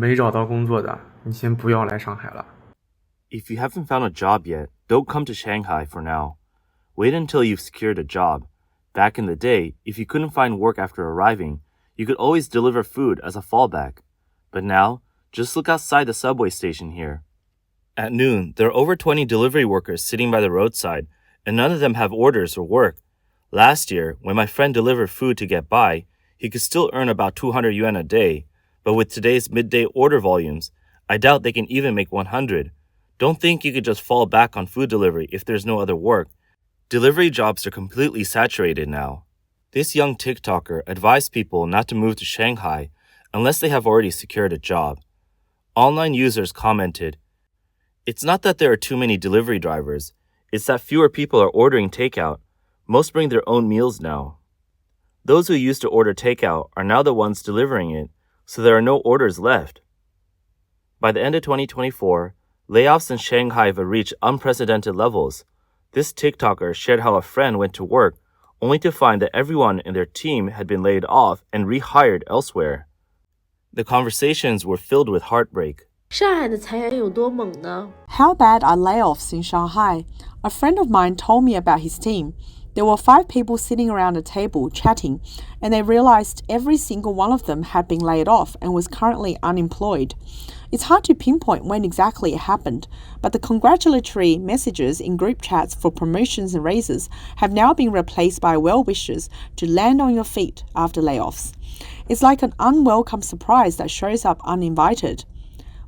没找到工作的，你先不要来上海了。If you haven't found a job yet, don't come to Shanghai for now. Wait until you've secured a job. Back in the day, if you couldn't find work after arriving, you could always deliver food as a fallback. But now, just look outside the subway station here. At noon, there are over 20 delivery workers sitting by the roadside, and none of them have orders or work. Last year, when my friend delivered food to get by, he could still earn about 200 yuan a day. But with today's midday order volumes, I doubt they can even make 100. Don't think you could just fall back on food delivery if there's no other work. Delivery jobs are completely saturated now. This young TikToker advised people not to move to Shanghai unless they have already secured a job. Online users commented, "It's not that there are too many delivery drivers, it's that fewer people are ordering takeout. Most bring their own meals now. Those who used to order takeout are now the ones delivering it, so there are no orders left." By the end of 2024, layoffs in Shanghai have reached unprecedented levels. This TikToker shared how a friend went to work only to find that everyone in their team had been laid off and rehired elsewhere. The conversations were filled with heartbreak. 上海的裁员有多猛呢？ How bad are layoffs in Shanghai? A friend of mine told me about his team. There were 5 people sitting around a table chatting, and they realized every single one of them had been laid off and was currently unemployed. It's hard to pinpoint when exactly it happened, but the congratulatory messages in group chats for promotions and raises have now been replaced by well wishes to land on your feet after layoffs. It's like an unwelcome surprise that shows up uninvited.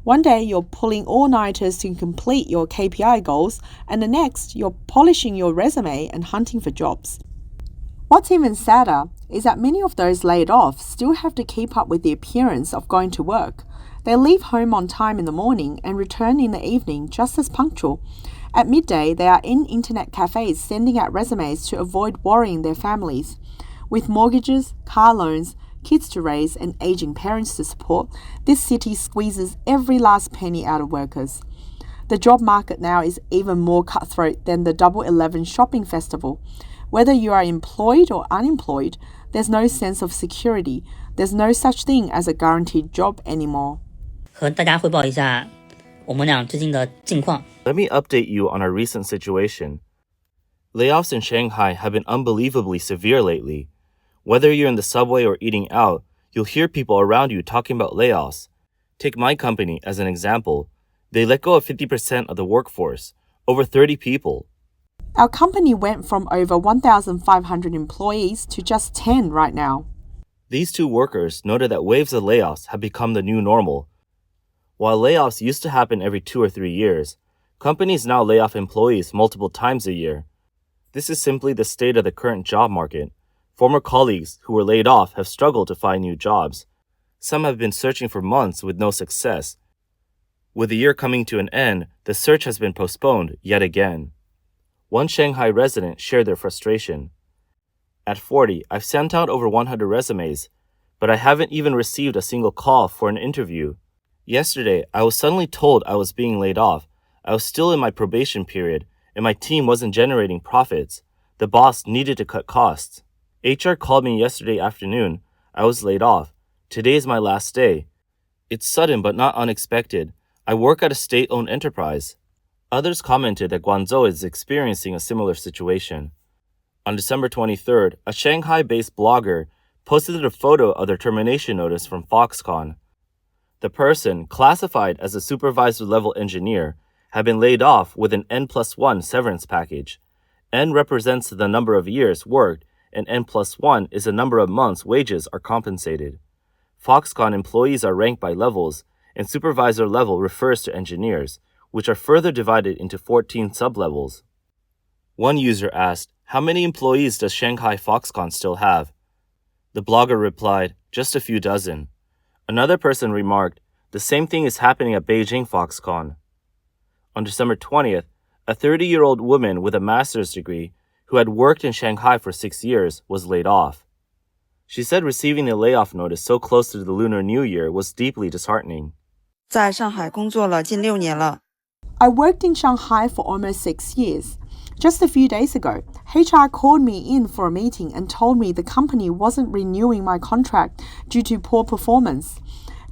One day you're pulling all-nighters to complete your KPI goals, and the next you're polishing your resume and hunting for jobs. What's even sadder is that many of those laid off still have to keep up with the appearance of going to work. They leave home on time in the morning and return in the evening just as punctual. At midday, they are in internet cafes sending out resumes to avoid worrying their families. With mortgages, car loans, kids to raise, and aging parents to support, this city squeezes every last penny out of workers. The job market now is even more cutthroat than the Double 11 shopping festival. Whether you are employed or unemployed, there's no sense of security. There's no such thing as a guaranteed job anymore. 和大家汇报一下我们俩最近的近况。 Let me update you on our recent situation. Layoffs in Shanghai have been unbelievably severe lately. Whether you're in the subway or eating out, you'll hear people around you talking about layoffs. Take my company as an example. They let go of 50% of the workforce, over 30 people. Our company went from over 1,500 employees to just 10 right now. These two workers noted that waves of layoffs have become the new normal. While layoffs used to happen every 2 or 3 years, companies now lay off employees multiple times a year. This is simply the state of the current job market. Former colleagues who were laid off have struggled to find new jobs. Some have been searching for months with no success. With the year coming to an end, the search has been postponed yet again. One Shanghai resident shared their frustration. At 40, I've sent out over 100 resumes, but I haven't even received a single call for an interview. Yesterday, I was suddenly told I was being laid off. I was still in my probation period, and my team wasn't generating profits. The boss needed to cut costs. HR called me yesterday afternoon. I was laid off. Today is my last day. It's sudden but not unexpected. I work at a state-owned enterprise. Others commented that Guangzhou is experiencing a similar situation. On December 23rd, a Shanghai-based blogger posted a photo of their termination notice from Foxconn. The person, classified as a supervisor-level engineer, had been laid off with an N+1 severance package. N represents the number of years worked, and N+1 is the number of months wages are compensated. Foxconn employees are ranked by levels, and supervisor level refers to engineers, which are further divided into 14 sublevels. One user asked, "How many employees does Shanghai Foxconn still have?" The blogger replied, "Just a few dozen." Another person remarked, "The same thing is happening at Beijing Foxconn." On December 20th, a 30-year-old woman with a master's degree who had worked in Shanghai for 6 years, was laid off. She said receiving the layoff notice so close to the Lunar New Year was deeply disheartening. 在上海工作了近6年了。 I worked in Shanghai for almost 6 years. Just a few days ago, HR called me in for a meeting and told me the company wasn't renewing my contract due to poor performance.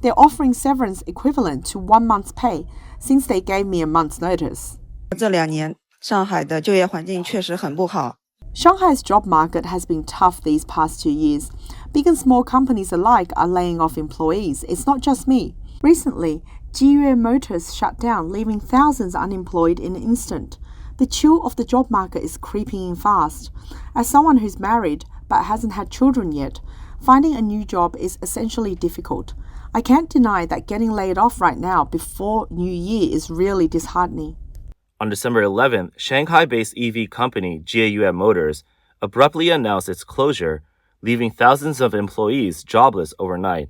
They're offering severance equivalent to 1 month's pay since they gave me a month's notice. 这2年，上海的就业环境确实很不好。 Shanghai's job market has been tough these past 2 years. Big and small companies alike are laying off employees. It's not just me. Recently, JAC Motors shut down, leaving thousands unemployed in an instant. The chill of the job market is creeping in fast. As someone who's married but hasn't had children yet, finding a new job is essentially difficult. I can't deny that getting laid off right now before New Year is really disheartening. On December 11th, Shanghai-based EV company JAC Motors abruptly announced its closure, leaving thousands of employees jobless overnight.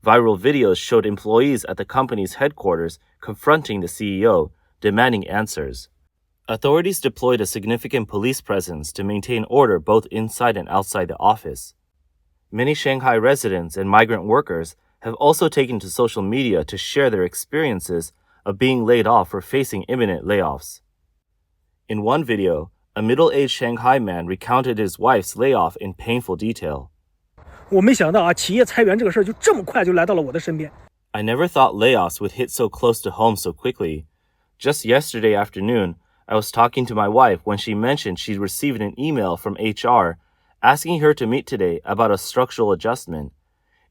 Viral videos showed employees at the company's headquarters confronting the CEO, demanding answers. Authorities deployed a significant police presence to maintain order both inside and outside the office. Many Shanghai residents and migrant workers have also taken to social media to share their experiences of being laid off or facing imminent layoffs. In one video, a middle-aged Shanghai man recounted his wife's layoff in painful detail. 我没想到企业裁员这个事儿就这么快就来到了我的身边。 I never thought layoffs would hit so close to home so quickly. Just yesterday afternoon, I was talking to my wife when she mentioned she'd received an email from HR asking her to meet today about a structural adjustment.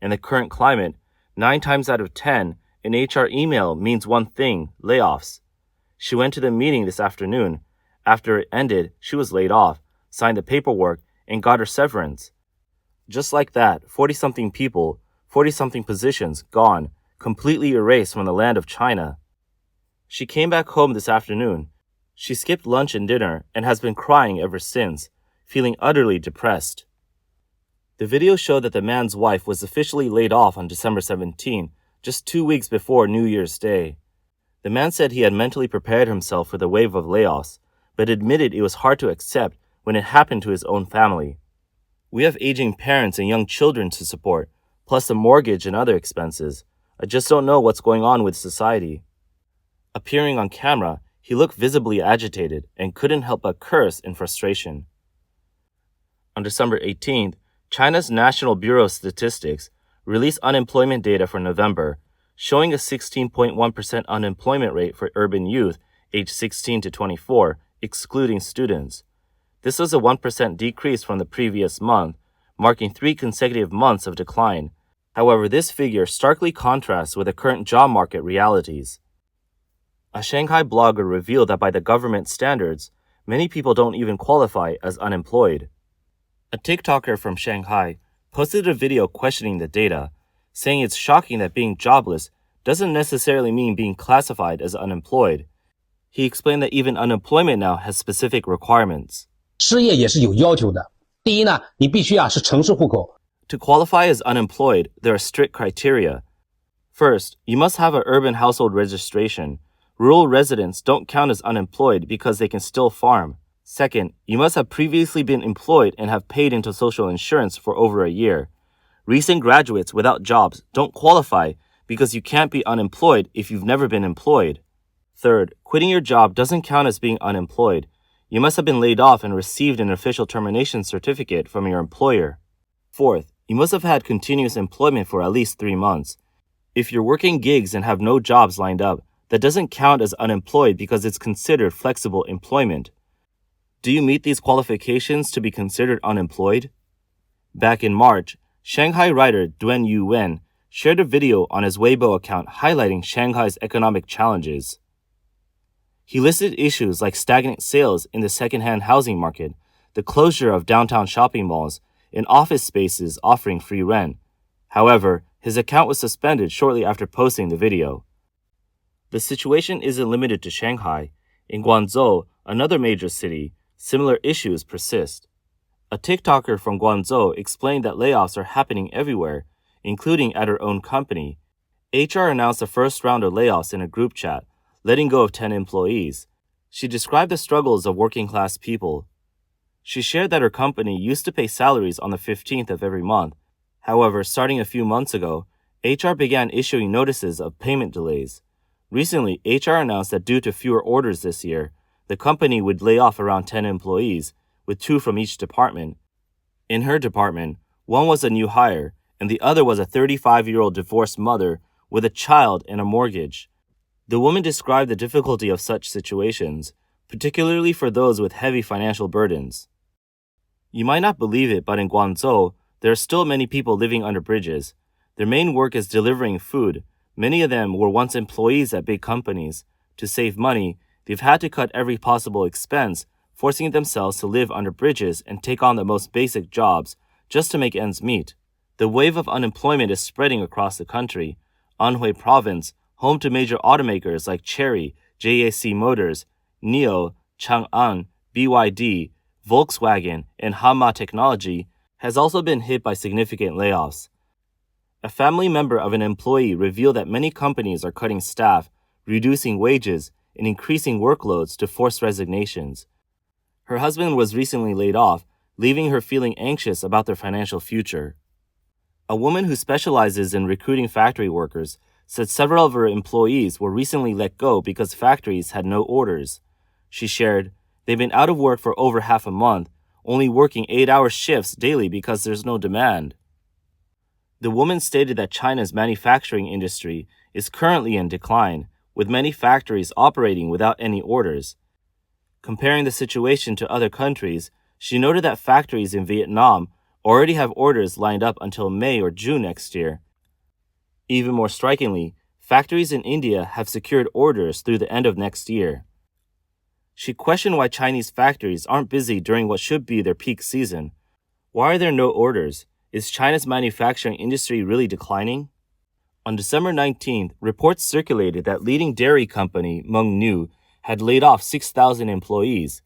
In the current climate, 9 times out of 10, an HR email means one thing: layoffs. She went to the meeting this afternoon. After it ended, she was laid off, signed the paperwork, and got her severance. Just like that, 40-something people, 40-something positions gone, completely erased from the land of China. She came back home this afternoon. She skipped lunch and dinner and has been crying ever since, feeling utterly depressed. The video showed that the man's wife was officially laid off on December 17, just 2 weeks before New Year's Day. The man said he had mentally prepared himself for the wave of layoffs, but admitted it was hard to accept when it happened to his own family. We have aging parents and young children to support, plus a mortgage and other expenses. I just don't know what's going on with society. Appearing on camera, he looked visibly agitated and couldn't help but curse in frustration. On December 18th, China's National Bureau of Statistics released unemployment data for November, showing a 16.1% unemployment rate for urban youth aged 16 to 24, excluding students. This was a 1% decrease from the previous month, marking 3 consecutive months of decline. However, this figure starkly contrasts with the current job market realities. A Shanghai blogger revealed that by the government standards, many people don't even qualify as unemployed. A TikToker from Shanghai posted a video questioning the data, saying it's shocking that being jobless doesn't necessarily mean being classified as unemployed. He explained that even unemployment now has specific requirements. 失业也是有要求的。第一呢，你必须是城市户口。 To qualify as unemployed, there are strict criteria. First, you must have an urban household registration. Rural residents don't count as unemployed because they can still farm. Second, you must have previously been employed and have paid into social insurance for over a year. Recent graduates without jobs don't qualify because you can't be unemployed if you've never been employed. Third, quitting your job doesn't count as being unemployed. You must have been laid off and received an official termination certificate from your employer. Fourth, you must have had continuous employment for at least 3 months. If you're working gigs and have no jobs lined up, that doesn't count as unemployed because it's considered flexible employment. Do you meet these qualifications to be considered unemployed? Back in March, Shanghai writer Duan Yuwen shared a video on his Weibo account highlighting Shanghai's economic challenges. He listed issues like stagnant sales in the second-hand housing market, the closure of downtown shopping malls, and office spaces offering free rent. However, his account was suspended shortly after posting the video. The situation isn't limited to Shanghai. In Guangzhou, another major city, similar issues persist. A TikToker from Guangzhou explained that layoffs are happening everywhere, including at her own company. HR announced the first round of layoffs in a group chat, letting go of 10 employees. She described the struggles of working-class people. She shared that her company used to pay salaries on the 15th of every month. However, starting a few months ago, HR began issuing notices of payment delays. Recently, HR announced that due to fewer orders this year, the company would lay off around 10 employees, with 2 from each department. In her department, one was a new hire, and the other was a 35-year-old divorced mother with a child and a mortgage. The woman described the difficulty of such situations, particularly for those with heavy financial burdens. You might not believe it, but in Guangzhou, there are still many people living under bridges. Their main work is delivering food. Many of them were once employees at big companies. To save money, they've had to cut every possible expense, forcing themselves to live under bridges and take on the most basic jobs just to make ends meet. The wave of unemployment is spreading across the country. Anhui Province, home to major automakers like Chery, JAC Motors, NIO, Changan, BYD, Volkswagen, and Hanma Technology, has also been hit by significant layoffs. A family member of an employee revealed that many companies are cutting staff, reducing wages, and increasing workloads to force resignations. Her husband was recently laid off, leaving her feeling anxious about their financial future. A woman who specializes in recruiting factory workers said several of her employees were recently let go because factories had no orders. She shared, "They've been out of work for over half a month, only working 8-hour shifts daily because there's no demand." The woman stated that China's manufacturing industry is currently in decline, with many factories operating without any orders. Comparing the situation to other countries, she noted that factories in Vietnam already have orders lined up until May or June next year. Even more strikingly, factories in India have secured orders through the end of next year. She questioned why Chinese factories aren't busy during what should be their peak season. Why are there no orders? Is China's manufacturing industry really declining? On December 19th, reports circulated that leading dairy company Mengniu had laid off 6,000 employees.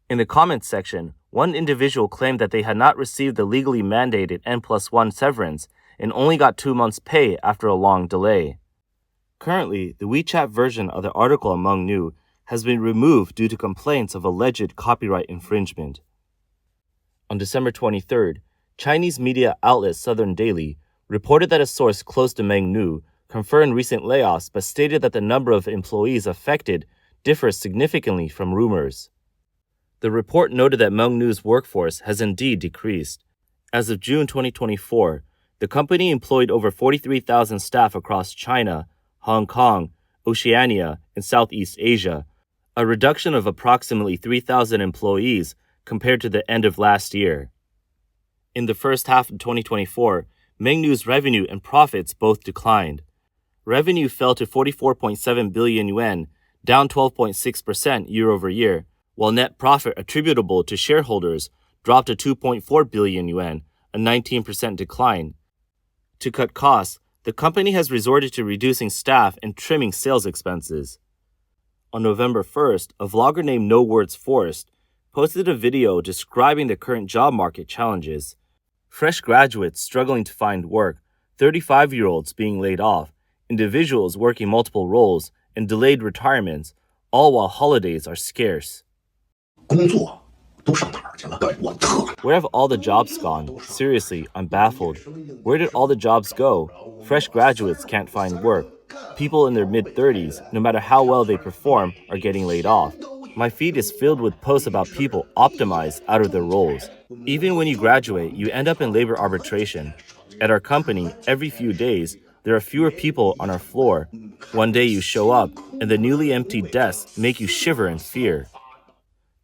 In the comments section, one individual claimed that they had not received the legally mandated N+1 severance and only got 2 months' pay after a long delay. Currently, the WeChat version of the article on Mengniu has been removed due to complaints of alleged copyright infringement. On December 23rd, Chinese media outlet Southern Daily reported that a source close to Mengniu confirmed recent layoffs but stated that the number of employees affected differs significantly from rumors. The report noted that Mengniu's workforce has indeed decreased. As of June 2024, the company employed over 43,000 staff across China, Hong Kong, Oceania, and Southeast Asia, a reduction of approximately 3,000 employees compared to the end of last year. In the first half of 2024, Mengniu's revenue and profits both declined. Revenue fell to 44.7 billion yuan, down 12.6% year-over-year, while net profit attributable to shareholders dropped to 2.4 billion yuan, a 19% decline. To cut costs, the company has resorted to reducing staff and trimming sales expenses. On November 1st, a vlogger named No Words Forced posted a video describing the current job market challenges. Fresh graduates struggling to find work, 35-year-olds being laid off, individuals working multiple roles, and delayed retirements, all while holidays are scarce. Where have all the jobs gone? Seriously, I'm baffled. Where did all the jobs go? Fresh graduates can't find work. People in their mid-30s, no matter how well they perform, are getting laid off. My feed is filled with posts about people optimized out of their roles. Even when you graduate, you end up in labor arbitration. At our company, every few days, there are fewer people on our floor. One day you show up, and the newly emptied desks make you shiver in fear.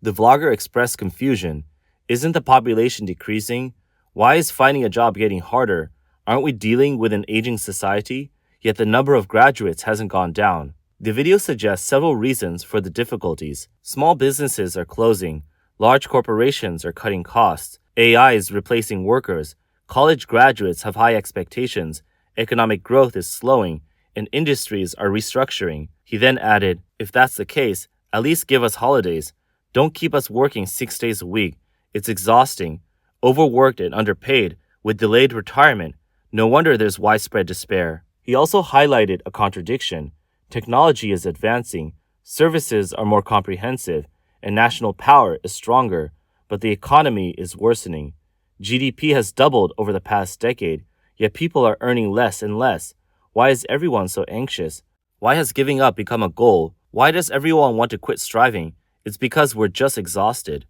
The vlogger expressed confusion. Isn't the population decreasing? Why is finding a job getting harder? Aren't we dealing with an aging society? Yet the number of graduates hasn't gone down. The video suggests several reasons for the difficulties. Small businesses are closing. Large corporations are cutting costs. AI is replacing workers. College graduates have high expectations. Economic growth is slowing, and industries are restructuring. He then added, if that's the case, at least give us holidays. Don't keep us working 6 days a week. It's exhausting. Overworked and underpaid, with delayed retirement. No wonder there's widespread despair. He also highlighted a contradiction. Technology is advancing, services are more comprehensive, and national power is stronger, but the economy is worsening. GDP has doubled over the past decade, yet people are earning less and less. Why is everyone so anxious? Why has giving up become a goal? Why does everyone want to quit striving? It's because we're just exhausted.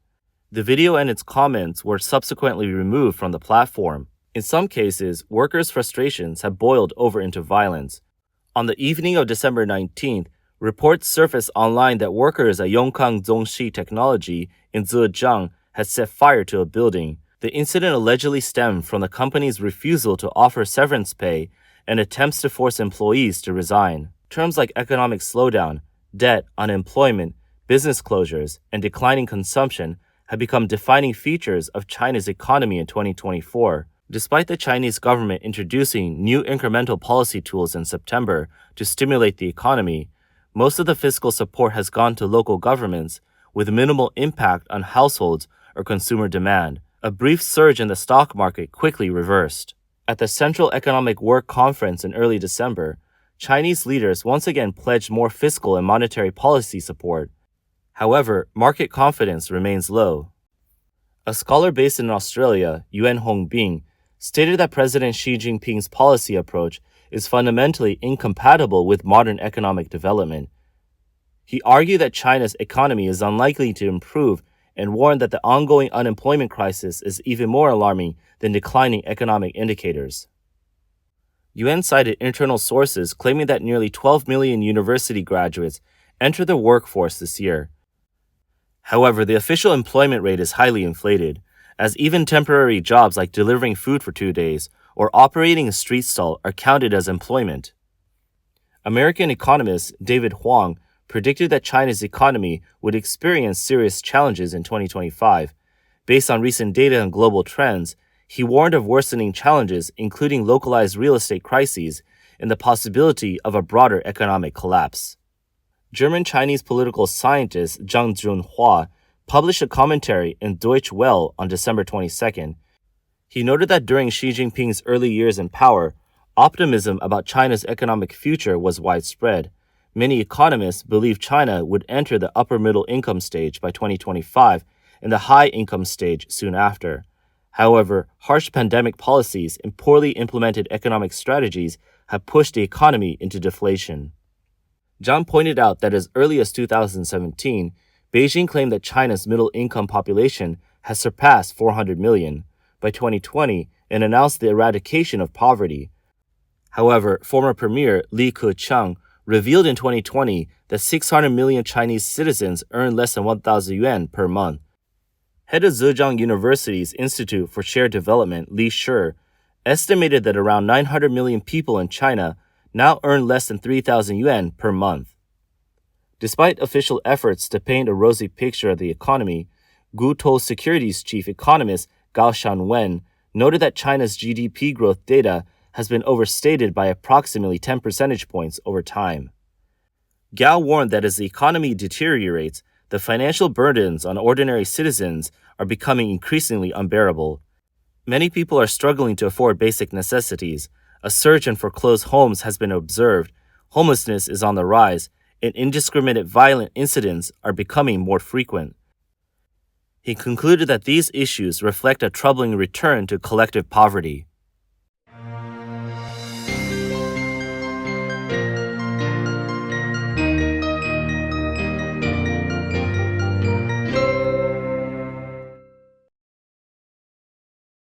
The video and its comments were subsequently removed from the platform. In some cases, workers' frustrations have boiled over into violence. On the evening of December 19th, reports surfaced online that workers at Yongkang Zhongxi Technology in Zhejiang had set fire to a building. The incident allegedly stemmed from the company's refusal to offer severance pay and attempts to force employees to resign. Terms like economic slowdown, debt, unemployment, business closures, and declining consumption have become defining features of China's economy in 2024. Despite the Chinese government introducing new incremental policy tools in September to stimulate the economy, most of the fiscal support has gone to local governments, with minimal impact on households or consumer demand. A brief surge in the stock market quickly reversed. At the Central Economic Work Conference in early December, Chinese leaders once again pledged more fiscal and monetary policy support. However, market confidence remains low. A scholar based in Australia, Yuan Hongbing, stated that President Xi Jinping's policy approach is fundamentally incompatible with modern economic development. He argued that China's economy is unlikely to improve and warned that the ongoing unemployment crisis is even more alarming than declining economic indicators. Yuan cited internal sources claiming that nearly 12 million university graduates enter the workforce this year. However, the official employment rate is highly inflated, as even temporary jobs like delivering food for 2 days or operating a street stall are counted as employment. American economist David Huang predicted that China's economy would experience serious challenges in 2025. Based on recent data and global trends, he warned of worsening challenges, including localized real estate crises and the possibility of a broader economic collapse. German-Chinese political scientist Zhang Junhua published a commentary in Deutsche Welle on December 22nd. He noted that during Xi Jinping's early years in power, optimism about China's economic future was widespread. Many economists believed China would enter the upper middle income stage by 2025 and the high income stage soon after. However, harsh pandemic policies and poorly implemented economic strategies have pushed the economy into deflation. Zhang pointed out that as early as 2017, Beijing claimed that China's middle-income population has surpassed 400 million by 2020 and announced the eradication of poverty. However, former Premier Li Keqiang revealed in 2020 that 600 million Chinese citizens earn less than 1,000 yuan per month. Head of Zhejiang University's Institute for Shared Development, Li Shi, estimated that around 900 million people in China now earn less than 3,000 yuan per month. Despite official efforts to paint a rosy picture of the economy, Guotou Securities chief economist Gao Shanwen noted that China's GDP growth data has been overstated by approximately 10 percentage points over time. Gao warned that as the economy deteriorates, the financial burdens on ordinary citizens are becoming increasingly unbearable. Many people are struggling to afford basic necessities. A surge in foreclosed homes has been observed. Homelessness is on the rise, and indiscriminate violent incidents are becoming more frequent. He concluded that these issues reflect a troubling return to collective poverty.